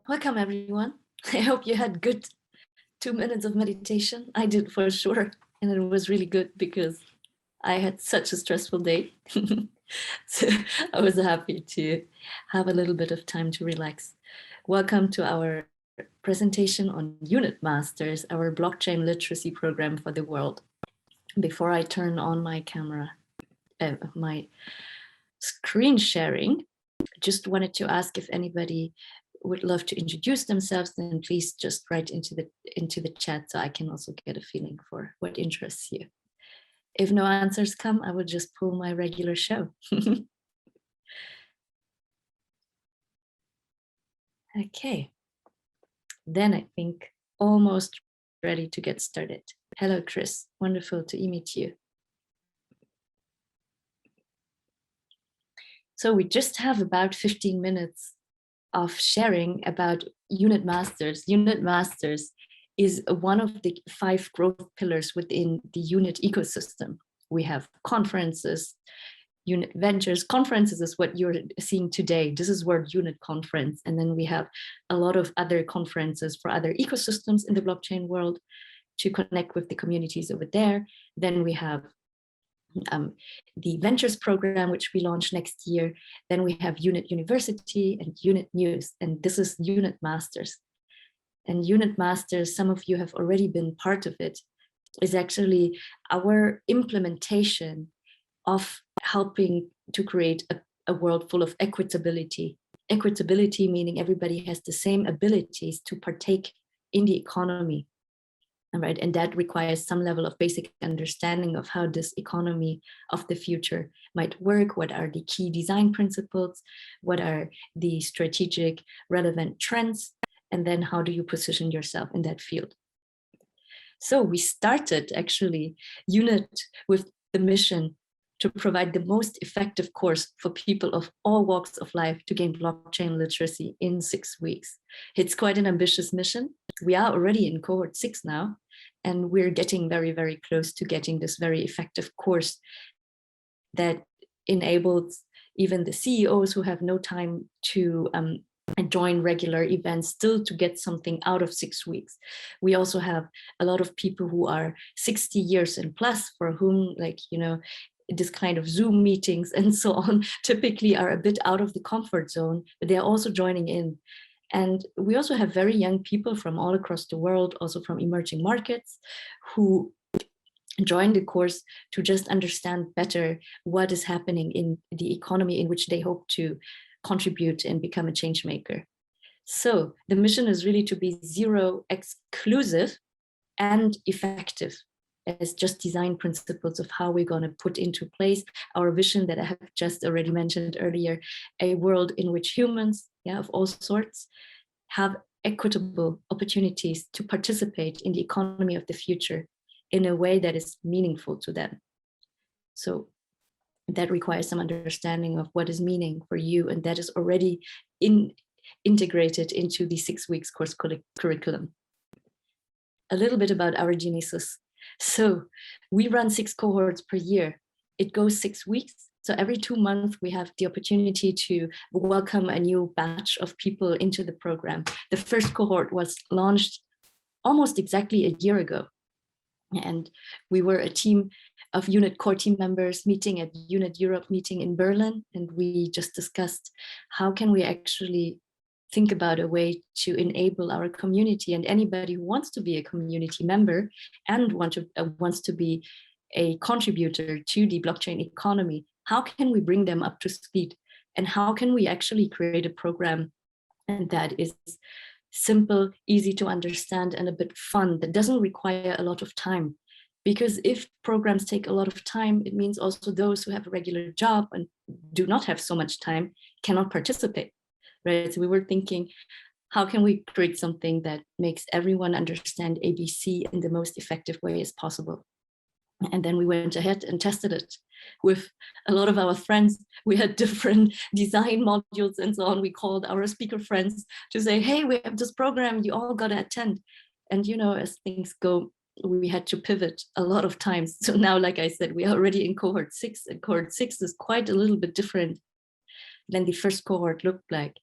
Welcome everyone. I hope you had good 2 minutes of meditation. I did for sure. And it was really good because I had such a stressful day. So I was happy to have a little bit of time to relax. Welcome to our presentation on Unit Masters, our blockchain literacy program for the world. Before I turn on my camera, my screen sharing, just wanted to ask if anybody would love to introduce themselves, then please just write into the chat so I can also get a feeling for what interests you. If no answers come, I will just pull my regular show. Okay, then I think almost ready to get started. Hello, Chris. Wonderful to meet you. So we just have about 15 minutes of sharing about Unit Masters. Unit Masters is one of the 5 growth pillars within the Unit ecosystem. We have conferences, Unit Ventures. Conferences is what you're seeing today. This is World Unit Conference. And then we have a lot of other conferences for other ecosystems in the blockchain world to connect with the communities over there. Then we have the Ventures program, which we launch next year. Then we have Unit University and Unit News, and this is Unit Masters. And Unit Masters, some of you have already been part of it, is actually our implementation of helping to create a world full of equitability. Equitability meaning everybody has the same abilities to partake in the economy. Right, and that requires some level of basic understanding of how this economy of the future might work. What are the key design principles? What are the strategic relevant trends? And then how do you position yourself in that field? So we started actually Unit with the mission to provide the most effective course for people of all walks of life to gain blockchain literacy in 6 weeks. It's quite an ambitious mission. We are already in cohort 6 now, and we're getting very, very close to getting this very effective course that enables even the CEOs who have no time to join regular events still to get something out of 6 weeks. We also have a lot of people who are 60 years and plus, for whom, like, you know, this kind of Zoom meetings and so on typically are a bit out of the comfort zone, but they're also joining in. And we also have very young people from all across the world, also from emerging markets, who join the course to just understand better what is happening in the economy in which they hope to contribute and become a change maker. So the mission is really to be zero exclusive and effective as just design principles of how we're going to put into place our vision that I have just already mentioned earlier, a world in which humans, of all sorts, have equitable opportunities to participate in the economy of the future in a way that is meaningful to them. So that requires some understanding of what is meaning for you, and that is already integrated into the 6 weeks course curriculum. A little bit about our genesis. So we run 6 cohorts per year. It goes 6 weeks. So every 2 months, we have the opportunity to welcome a new batch of people into the program. The first cohort was launched almost exactly a year ago. And we were a team of Unit core team members meeting at Unit Europe meeting in Berlin. And we just discussed how can we actually think about a way to enable our community and anybody who wants to be a community member and wants to be a contributor to the blockchain economy. How can we bring them up to speed? And how can we actually create a program that is simple, easy to understand, and a bit fun, that doesn't require a lot of time? Because if programs take a lot of time, it means also those who have a regular job and do not have so much time cannot participate. Right? So we were thinking, how can we create something that makes everyone understand ABC in the most effective way as possible? And then we went ahead and tested it with a lot of our friends. We had different design modules and so on. We called our speaker friends to say, hey, we have this program, you all got to attend. And, you know, as things go, we had to pivot a lot of times. So now, like I said, we are already in cohort 6, and cohort 6 is quite a little bit different than the first cohort looked like.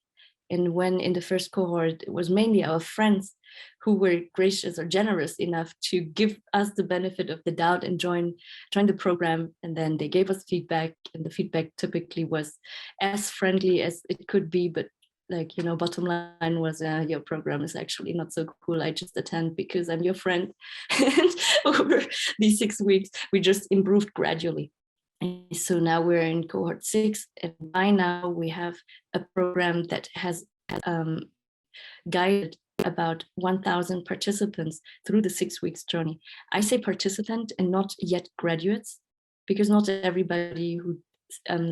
And when in the first cohort, it was mainly our friends who were gracious or generous enough to give us the benefit of the doubt and join the program. And then they gave us feedback, and the feedback typically was as friendly as it could be, but like, you know, bottom line was, your program is actually not so cool. I just attend because I'm your friend. And over these 6 weeks, we just improved gradually. And so now we're in cohort 6, and by now we have a program that has guided about 1,000 participants through the 6 weeks journey. I say participant and not yet graduates, because not everybody who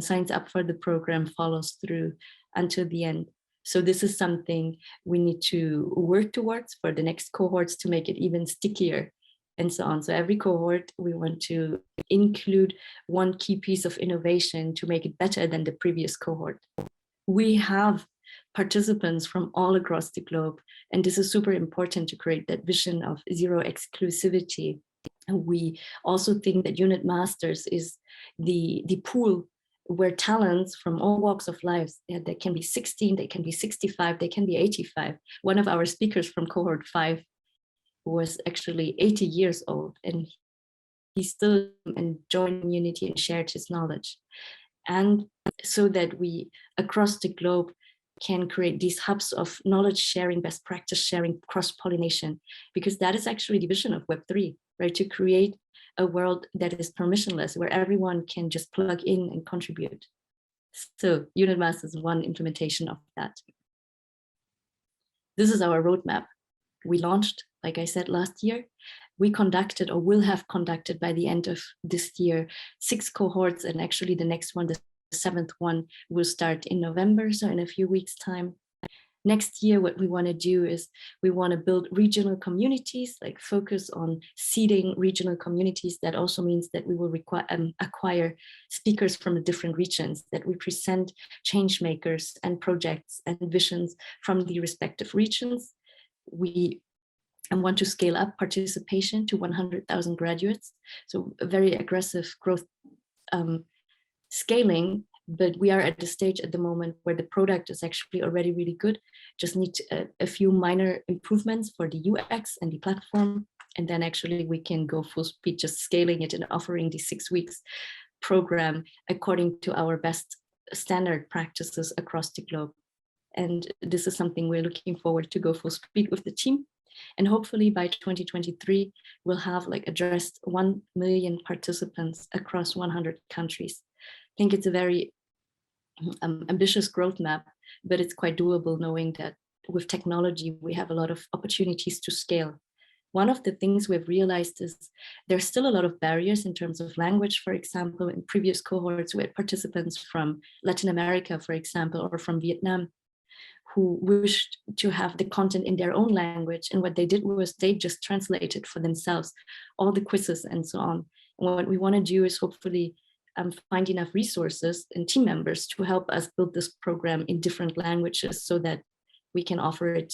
signs up for the program follows through until the end. So this is something we need to work towards for the next cohorts to make it even stickier and so on. So every cohort, we want to include one key piece of innovation to make it better than the previous cohort. We have participants from all across the globe, and this is super important to create that vision of zero exclusivity. And we also think that Unit Masters is the pool where talents from all walks of life, they can be 16, they can be 65, they can be 85. One of our speakers from cohort 5 was actually 80 years old, and he still joined community and shared his knowledge. And so that we across the globe can create these hubs of knowledge sharing, best practice sharing, cross-pollination, because that is actually the vision of Web3, right? To create a world that is permissionless, where everyone can just plug in and contribute. So Unit Masters is one implementation of that. This is our roadmap. We launched, like I said, last year. We conducted, or will have conducted by the end of this year, 6 cohorts, and actually the next one, the 7th one, will start in November, so in a few weeks' time. Next year, what we want to do is we want to build regional communities, like focus on seeding regional communities. That also means that we will acquire speakers from the different regions that represent change makers and projects and visions from the respective regions. We want to scale up participation to 100,000 graduates. So a very aggressive growth scaling, but we are at the stage at the moment where the product is actually already really good. Just need a few minor improvements for the UX and the platform. And then actually we can go full speed, just scaling it and offering the 6 weeks program according to our best standard practices across the globe. And this is something we're looking forward to go full speed with the team. And hopefully by 2023, we'll have like addressed 1 million participants across 100 countries. I think it's a very ambitious growth map, but it's quite doable, knowing that with technology, we have a lot of opportunities to scale. One of the things we've realized is there's still a lot of barriers in terms of language. For example, in previous cohorts, we had participants from Latin America, for example, or from Vietnam, who wished to have the content in their own language. And what they did was they just translated for themselves all the quizzes and so on. And what we want to do is hopefully find enough resources and team members to help us build this program in different languages so that we can offer it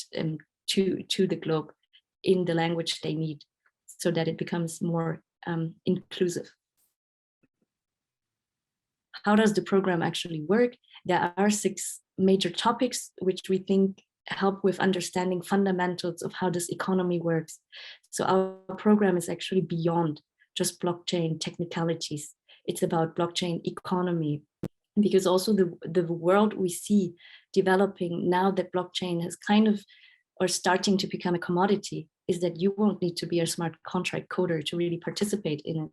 to the globe in the language they need, so that it becomes more inclusive. How does the program actually work? There are 6 major topics which we think help with understanding fundamentals of how this economy works. So our program is actually beyond just blockchain technicalities. It's about blockchain economy, because also the world we see developing now that blockchain has kind of, or starting to become a commodity, is that you won't need to be a smart contract coder to really participate in it.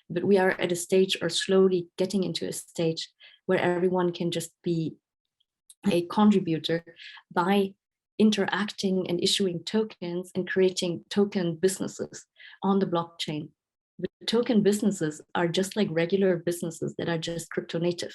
But we are at a stage, or slowly getting into a stage, where everyone can just be a contributor by interacting and issuing tokens and creating token businesses on the blockchain. But token businesses are just like regular businesses that are just crypto native.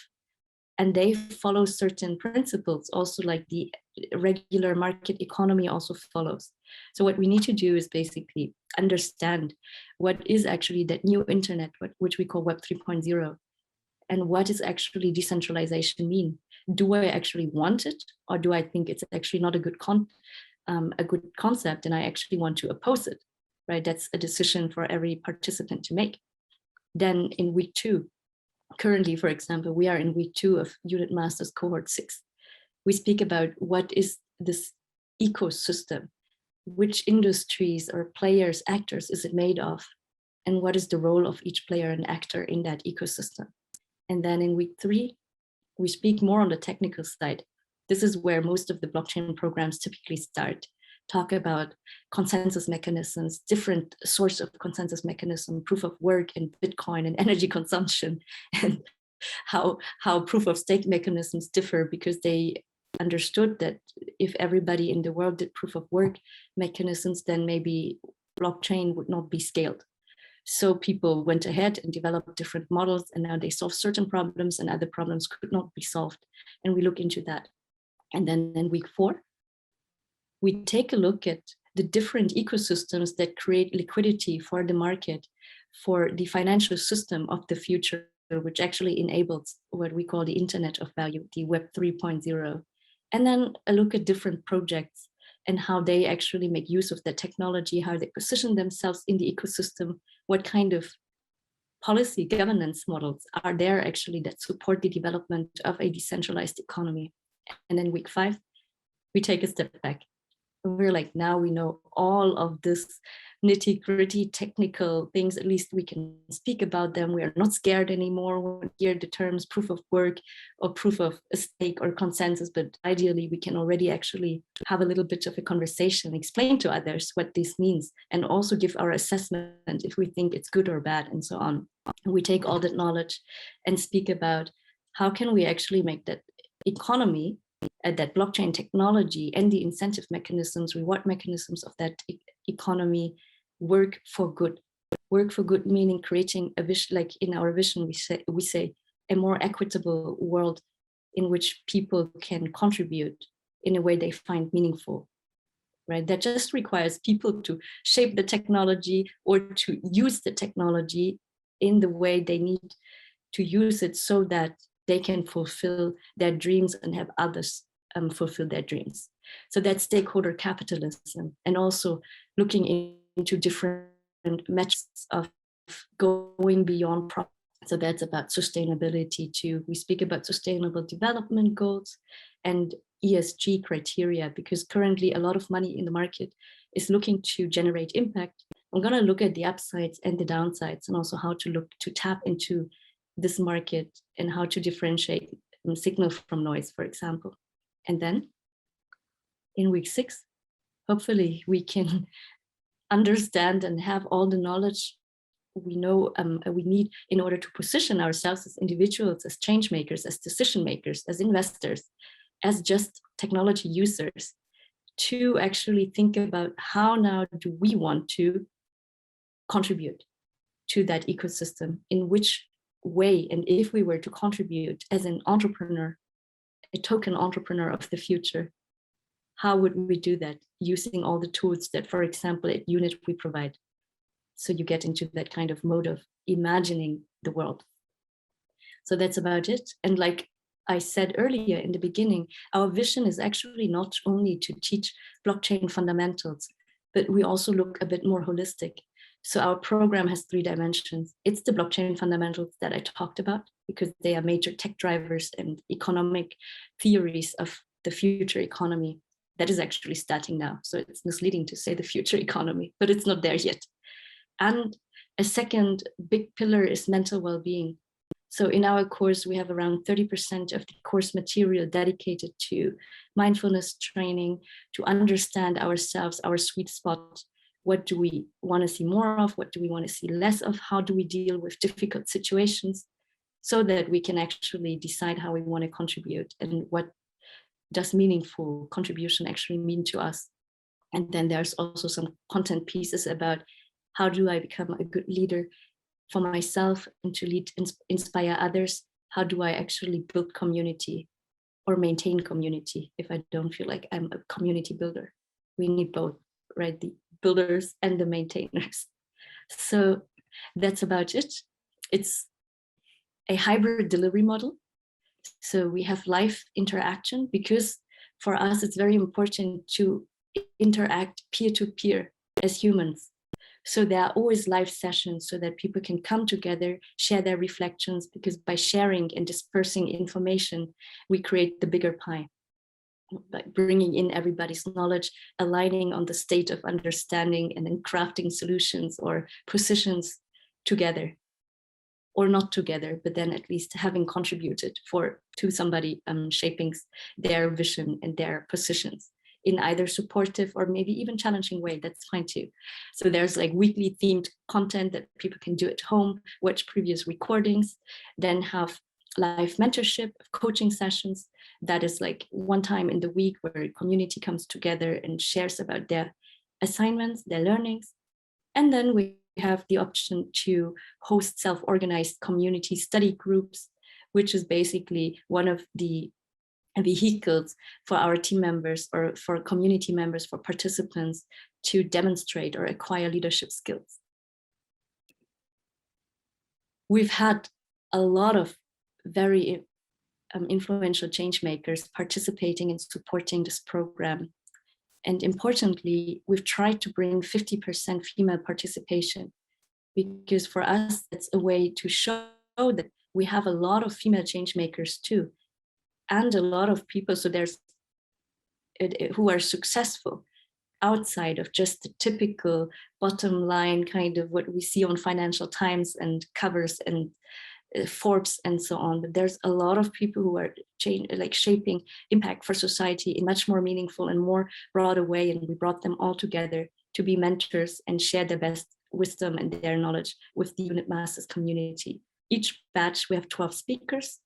And they follow certain principles, also like the regular market economy also follows. So what we need to do is basically understand what is actually that new internet, which we call Web 3.0, and what does actually decentralization mean? Do I actually want it, or do I think it's actually not a good concept and I actually want to oppose it, right? That's a decision for every participant to make. Then in week 2, currently, for example, we are in week 2 of Unit Masters cohort 6. We speak about what is this ecosystem, which industries or players, actors is it made of, and what is the role of each player and actor in that ecosystem. And then in week 3, we speak more on the technical side. This is where most of the blockchain programs typically start. Talk about consensus mechanisms, different source of consensus mechanism, proof of work and Bitcoin and energy consumption, and how proof of stake mechanisms differ, because they understood that if everybody in the world did proof of work mechanisms, then maybe blockchain would not be scaled. So people went ahead and developed different models, and now they solve certain problems and other problems could not be solved. And we look into that. And then in week 4, we take a look at the different ecosystems that create liquidity for the market, for the financial system of the future, which actually enables what we call the Internet of Value, the Web 3.0. And then a look at different projects and how they actually make use of the technology, how they position themselves in the ecosystem, what kind of policy governance models are there actually that support the development of a decentralized economy. And then week 5, we take a step back. We're like, now we know all of this nitty-gritty technical things, at least we can speak about them. We are not scared anymore when we hear the terms proof of work or proof of a stake or consensus, but ideally we can already actually have a little bit of a conversation, explain to others what this means, and also give our assessment if we think it's good or bad, and so on. And we take all that knowledge and speak about how can we actually make that economy, that blockchain technology and the incentive mechanisms, reward mechanisms of that economy work for good. Work for good meaning creating a vision, like in our vision we say a more equitable world in which people can contribute in a way they find meaningful, right? That just requires people to shape the technology or to use the technology in the way they need to use it so that they can fulfill their dreams and have others fulfill their dreams. So that's stakeholder capitalism, and also looking into different metrics of going beyond profit. So that's about sustainability too. We speak about sustainable development goals and ESG criteria, because currently a lot of money in the market is looking to generate impact. I'm going to look at the upsides and the downsides, and also how to look to tap into this market and how to differentiate signal from noise, for example. And then in week 6, hopefully we can understand and have all the knowledge we know we need in order to position ourselves as individuals, as change makers, as decision makers, as investors, as just technology users, to actually think about how now do we want to contribute to that ecosystem, in which way, and if we were to contribute as an entrepreneur, a token entrepreneur of the future, how would we do that using all the tools that, for example, at UNIT we provide? So you get into that kind of mode of imagining the world. So that's about it. And like I said earlier in the beginning, our vision is actually not only to teach blockchain fundamentals, but we also look a bit more holistic. So our program has 3 dimensions. It's the blockchain fundamentals that I talked about, because they are major tech drivers and economic theories of the future economy. That is actually starting now. So it's misleading to say the future economy, but it's not there yet. And a second big pillar is mental well-being. So in our course, we have around 30% of the course material dedicated to mindfulness training, to understand ourselves, our sweet spot. What do we want to see more of? What do we want to see less of? How do we deal with difficult situations, so that we can actually decide how we want to contribute and what does meaningful contribution actually mean to us. And then there's also some content pieces about how do I become a good leader for myself and to lead, inspire others? How do I actually build community or maintain community if I don't feel like I'm a community builder? We need both, right? The builders and the maintainers. So that's about it. It's a hybrid delivery model. So we have live interaction, because for us it's very important to interact peer-to-peer as humans. So there are always live sessions so that people can come together, share their reflections, because by sharing and dispersing information, we create the bigger pie. like bringing in everybody's knowledge, aligning on the state of understanding, and then crafting solutions or positions together, or not together, but then at least having contributed to somebody shaping their vision and their positions in either supportive or maybe even challenging way. That's fine too. So there's like weekly themed content that people can do at home, watch previous recordings, then have live mentorship, coaching sessions. That is like one time in the week where a community comes together and shares about their assignments, their learnings. And then we have the option to host self-organized community study groups, which is basically one of the vehicles for our team members or for community members, for participants to demonstrate or acquire leadership skills. We've had a lot of very influential change makers participating and supporting this program. And importantly, we've tried to bring 50% female participation, because for us, it's a way to show that we have a lot of female change makers too, and a lot of people who are successful outside of just the typical bottom line kind of what we see on Financial Times and covers and Forbes and so on. But there's a lot of people who are shaping impact for society in much more meaningful and more broader way, and we brought them all together to be mentors and share their best wisdom and their knowledge with the Unit Masters community. Each batch we have 12 speakers,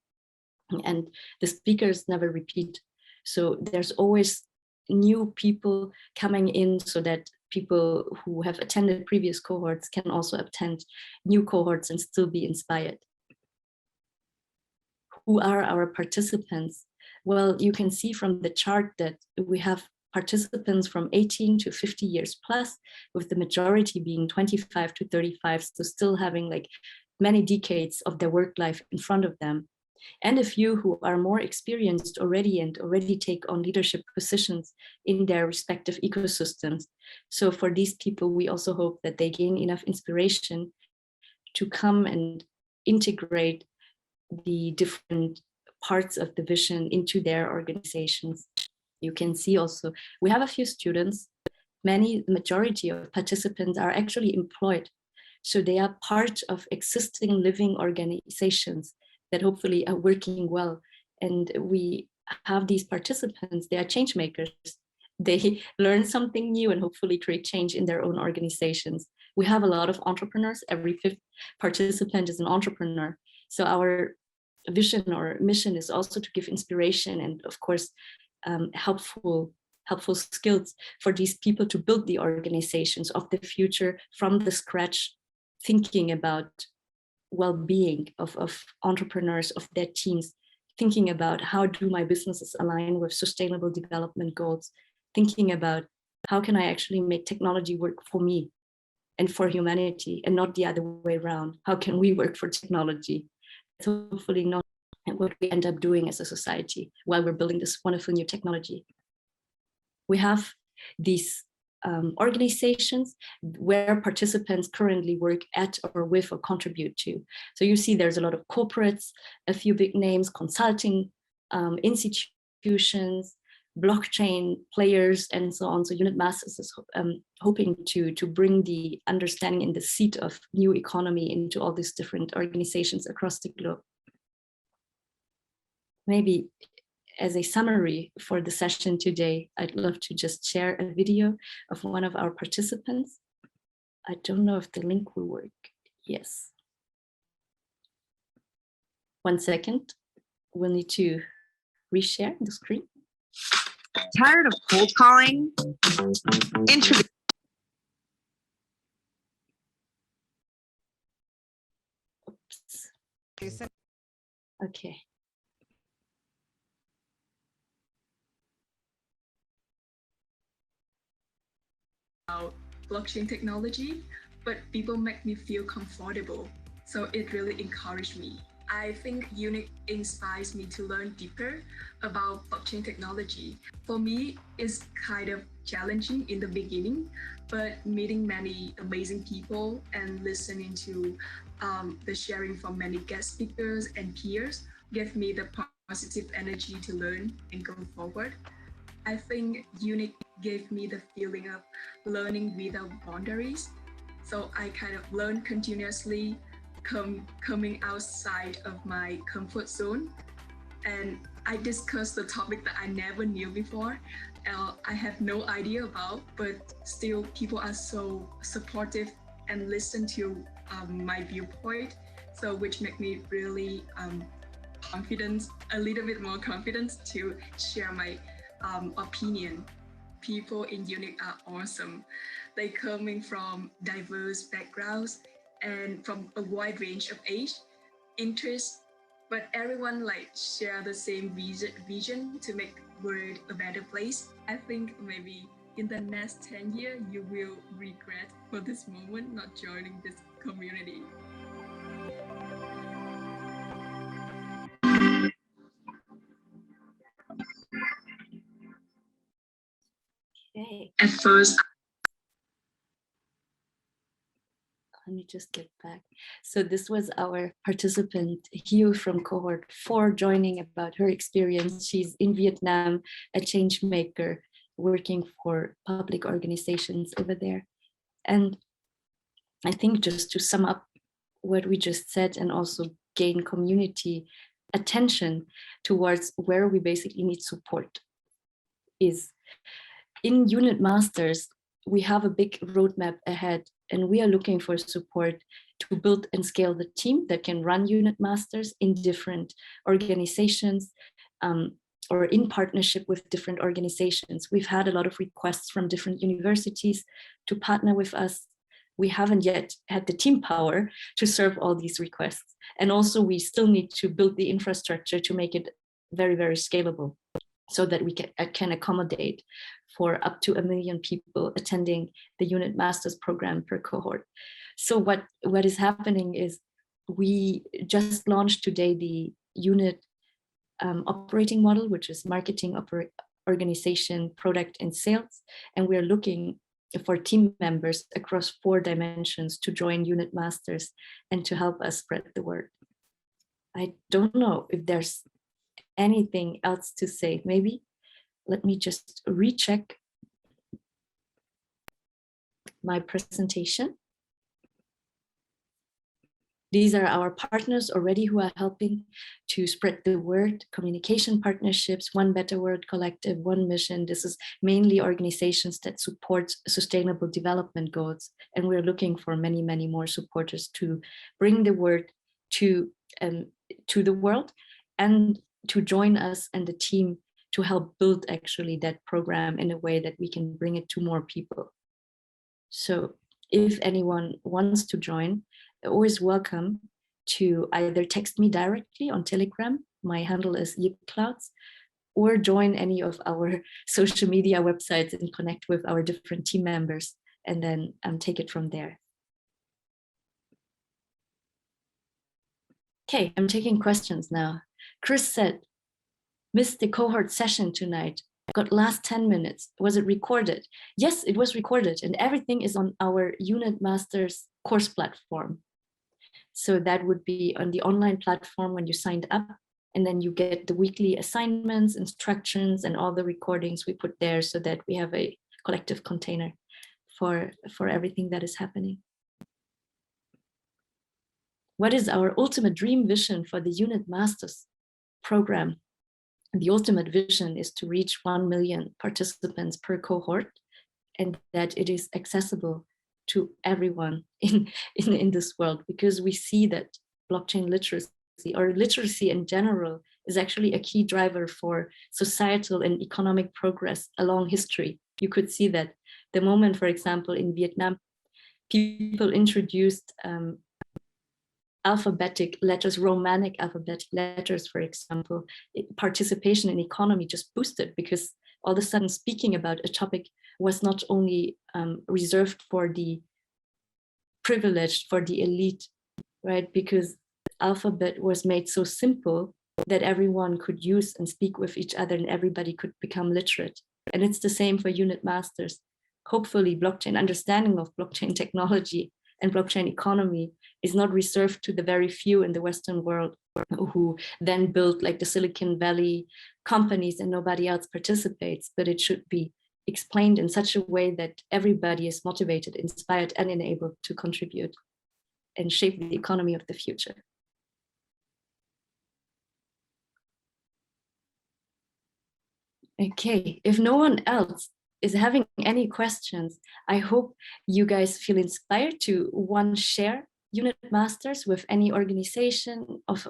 and the speakers never repeat. So there's always new people coming in, so that people who have attended previous cohorts can also attend new cohorts and still be inspired. Who are our participants? Well, you can see from the chart that we have participants from 18 to 50 years plus, with the majority being 25 to 35, so still having like many decades of their work life in front of them. And a few who are more experienced already and already take on leadership positions in their respective ecosystems. So for these people, we also hope that they gain enough inspiration to come and integrate the different parts of the vision into their organizations. You can see also, we have a few students, the majority of participants are actually employed. So they are part of existing living organizations that hopefully are working well. And we have these participants, they are change makers. They learn something new and hopefully create change in their own organizations. We have a lot of entrepreneurs. Every fifth participant is an entrepreneur. So our vision or mission is also to give inspiration and, of course, helpful skills for these people to build the organizations of the future from the scratch, thinking about well-being of entrepreneurs, of their teams, thinking about how do my businesses align with sustainable development goals, thinking about how can I actually make technology work for me and for humanity and not the other way around. How can we work for technology? It's hopefully not what we end up doing as a society while we're building this wonderful new technology. We have these organizations where participants currently work at or with or contribute to. So you see there's a lot of corporates, a few big names, consulting institutions, blockchain players, and so on. So Unit Masters is hoping to bring the understanding and the seed of new economy into all these different organizations across the globe. Maybe as a summary for the session today, I'd love to just share a video of one of our participants. I don't know if the link will work. Yes. 1 second. We'll need to reshare the screen. Tired of cold calling? Oops. Okay. About blockchain technology, but people make me feel comfortable. So it really encouraged me. I think UNIC inspires me to learn deeper about blockchain technology. For me, it's kind of challenging in the beginning, but meeting many amazing people and listening to the sharing from many guest speakers and peers gave me the positive energy to learn and go forward. I think UNIC gave me the feeling of learning without boundaries. So I kind of learn continuously, coming outside of my comfort zone. And I discussed the topic that I never knew before. I have no idea about, but still people are so supportive and listen to my viewpoint. So which make me really confident, a little bit more confident to share my opinion. People in UNIC are awesome. They coming from diverse backgrounds and from a wide range of age, interests, but everyone like share the same vision to make world a better place. I think maybe in the next 10 years, you will regret for this moment not joining this community. Okay. At first, let me just get back. So this was our participant, Hugh from cohort 4, joining about her experience. She's in Vietnam, a change maker, working for public organizations over there. And I think just to sum up what we just said and also gain community attention towards where we basically need support is in Unit Masters, we have a big roadmap ahead, and we are looking for support to build and scale the team that can run Unit Masters in different organizations or in partnership with different organizations. We've had a lot of requests from different universities to partner with us. We haven't yet had the team power to serve all these requests. And also we still need to build the infrastructure to make it very, very scalable so that we can accommodate for up to 1 million people attending the Unit Masters program per cohort. So what is happening is we just launched today the Unit operating model, which is marketing, organization, product, and sales. And we're looking for team members across 4 dimensions to join Unit Masters and to help us spread the word. I don't know if there's anything else to say. Maybe let me just recheck my presentation. These are our partners already who are helping to spread the word, communication partnerships, One Better World Collective, One Mission. This is mainly organizations that support sustainable development goals. And we're looking for many, many more supporters to bring the word to the world and to join us and the team to help build actually that program in a way that we can bring it to more people. So if anyone wants to join, always welcome to either text me directly on Telegram, my handle is YipClouds, or join any of our social media websites and connect with our different team members, and then take it from there. Okay, I'm taking questions now. Chris said, missed the cohort session tonight. Got last 10 minutes. Was it recorded? Yes, it was recorded, and everything is on our Unit Masters course platform. So that would be on the online platform when you signed up, and then you get the weekly assignments, instructions, and all the recordings we put there so that we have a collective container for everything that is happening. What is our ultimate dream vision for the Unit Masters program? The ultimate vision is to reach 1 million participants per cohort, and that it is accessible to everyone in this world, because we see that blockchain literacy, or literacy in general, is actually a key driver for societal and economic progress along history. You could see that the moment, for example, in Vietnam, people introduced alphabetic letters, Romanic alphabetic letters, for example, participation in economy just boosted, because all of a sudden speaking about a topic was not only reserved for the privileged, for the elite, right? Because alphabet was made so simple that everyone could use and speak with each other, and everybody could become literate. And it's the same for Unit Masters. Hopefully blockchain understanding of blockchain technology and blockchain economy is not reserved to the very few in the Western world who then build like the Silicon Valley companies and nobody else participates, but it should be explained in such a way that everybody is motivated, inspired, and enabled to contribute and shape the economy of the future. Okay, if no one else is having any questions, I hope you guys feel inspired to share Unit Masters with any organization of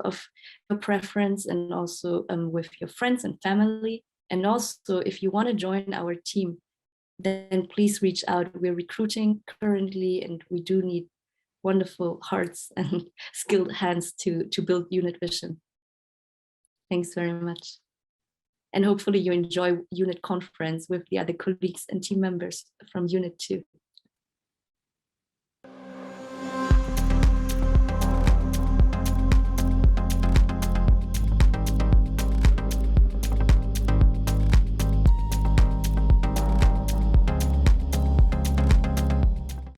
your preference, and also with your friends and family. And also, if you want to join our team, then please reach out. We're recruiting currently, and we do need wonderful hearts and skilled hands to build Unit Vision. Thanks very much. And hopefully you enjoy Unit Conference with the other colleagues and team members from Unit 2.